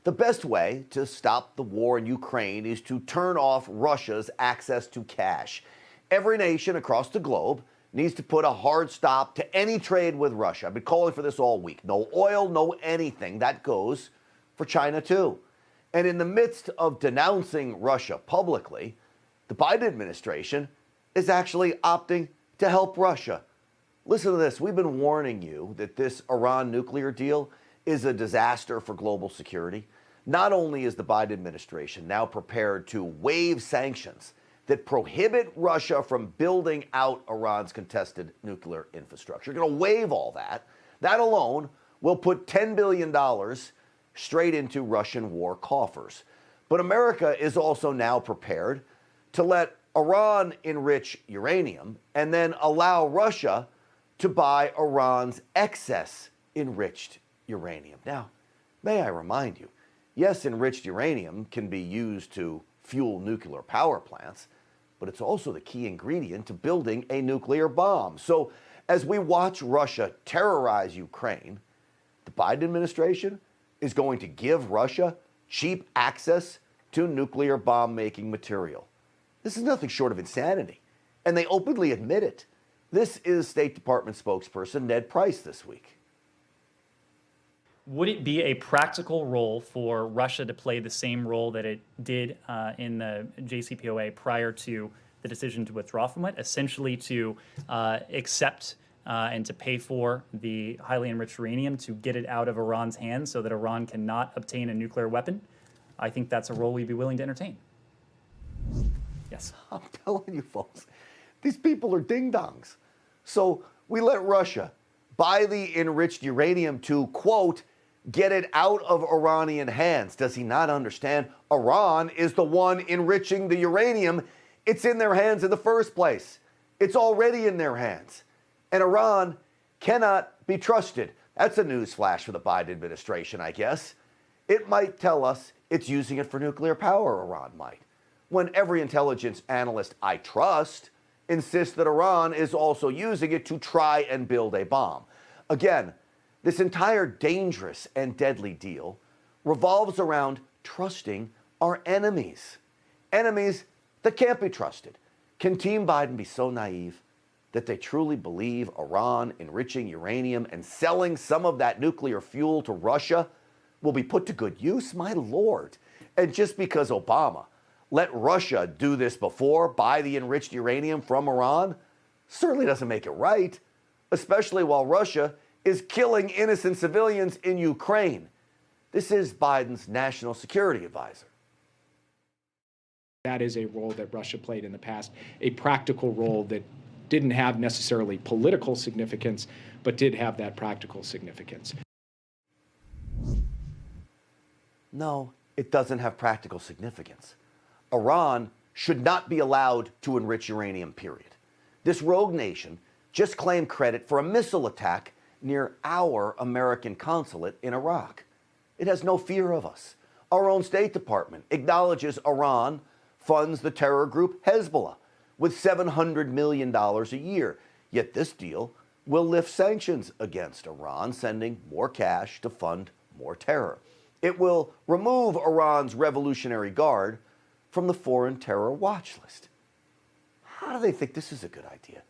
The best way to stop the war in Ukraine is to turn off Russia's access to cash. Every nation across the globe needs to put a hard stop to any trade with Russia. I've been calling for this all week. No oil, no anything. That goes for China too. And in the midst of denouncing Russia publicly, the Biden administration is actually opting to help Russia. Listen to this. We've been warning you that this Iran nuclear deal is a disaster for global security. Not only is the Biden administration now prepared to waive sanctions that prohibit Russia from building out Iran's contested nuclear infrastructure, going to waive all that. That alone will put $10 billion straight into Russian war coffers. But America is also now prepared to let Iran enrich uranium and then allow Russia to buy Iran's excess enriched uranium. Now, may I remind you, yes, enriched uranium can be used to fuel nuclear power plants, but it's also the key ingredient to building a nuclear bomb. So as we watch Russia terrorize Ukraine, the Biden administration is going to give Russia cheap access to nuclear bomb-making material. This is nothing short of insanity, and they openly admit it. This is State Department spokesperson Ned Price this week. Would it be a practical role for Russia to play the same role that it did in the JCPOA prior to the decision to withdraw from it, essentially to accept and to pay for the highly enriched uranium to get it out of Iran's hands so that Iran cannot obtain a nuclear weapon? I think that's a role we'd be willing to entertain. Yes. I'm telling you, folks, these people are ding-dongs. So we let Russia buy the enriched uranium to, quote, get it out of Iranian hands. Does he not understand? Iran is the one enriching the uranium. It's in their hands in the first place. It's already in their hands. And Iran cannot be trusted. That's a news flash for the Biden administration, I guess. It might tell us it's using it for nuclear power, Iran might, when every intelligence analyst I trust insists that Iran is also using it to try and build a bomb. Again, this entire dangerous and deadly deal revolves around trusting our enemies. Enemies that can't be trusted. Can Team Biden be so naive that they truly believe Iran enriching uranium and selling some of that nuclear fuel to Russia will be put to good use? My Lord. And just because Obama let Russia do this before, buy the enriched uranium from Iran, certainly doesn't make it right, especially while Russia is killing innocent civilians in Ukraine. This is Biden's national security advisor. That is a role that Russia played in the past, a practical role that didn't have necessarily political significance, but did have that practical significance. No, it doesn't have practical significance. Iran should not be allowed to enrich uranium, period. This rogue nation just claimed credit for a missile attack near our American consulate in Iraq. It has no fear of us. Our own State Department acknowledges Iran funds the terror group Hezbollah with $700 million a year. Yet this deal will lift sanctions against Iran, sending more cash to fund more terror. It will remove Iran's Revolutionary Guard from the foreign terror watch list. How do they think this is a good idea?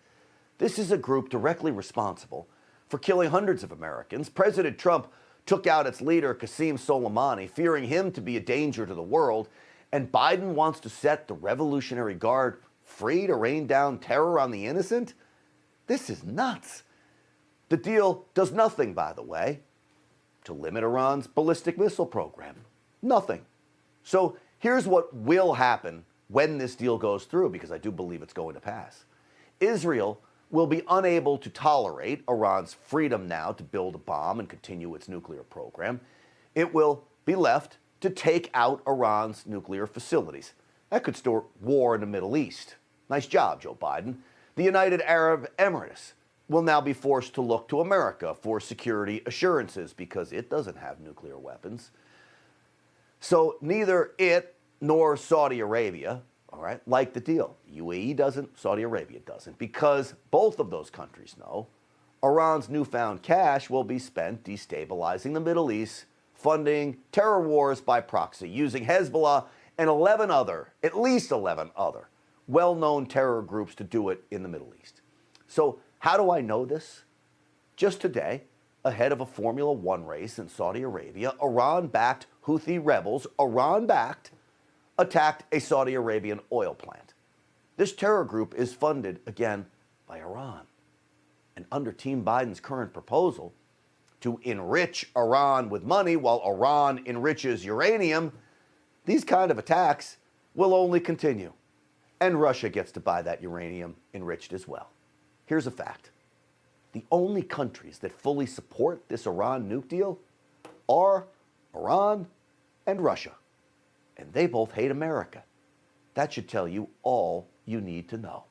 This is a group directly responsible for killing hundreds of Americans. President Trump took out its leader, Qasem Soleimani, fearing him to be a danger to the world. And Biden wants to set the Revolutionary Guard free to rain down terror on the innocent? This is nuts. The deal does nothing, by the way, to limit Iran's ballistic missile program. Nothing. So here's what will happen when this deal goes through, because I do believe it's going to pass. Israel will be unable to tolerate Iran's freedom now to build a bomb and continue its nuclear program. It will be left to take out Iran's nuclear facilities. That could start war in the Middle East. Nice job, Joe Biden. The United Arab Emirates will now be forced to look to America for security assurances because it doesn't have nuclear weapons. So neither it nor Saudi Arabia, all right, like the deal. UAE doesn't, Saudi Arabia doesn't, because both of those countries know Iran's newfound cash will be spent destabilizing the Middle East funding terror wars by proxy using Hezbollah and at least 11 other well-known terror groups to do it in the Middle East. So how do I know this? Just today, ahead of a Formula One race in Saudi Arabia, Iran-backed Houthi rebels, attacked a Saudi Arabian oil plant. This terror group is funded, again, by Iran. And under Team Biden's current proposal to enrich Iran with money while Iran enriches uranium, these kind of attacks will only continue. And Russia gets to buy that uranium enriched as well. Here's a fact. The only countries that fully support this Iran nuke deal are Iran and Russia. And they both hate America. That should tell you all you need to know.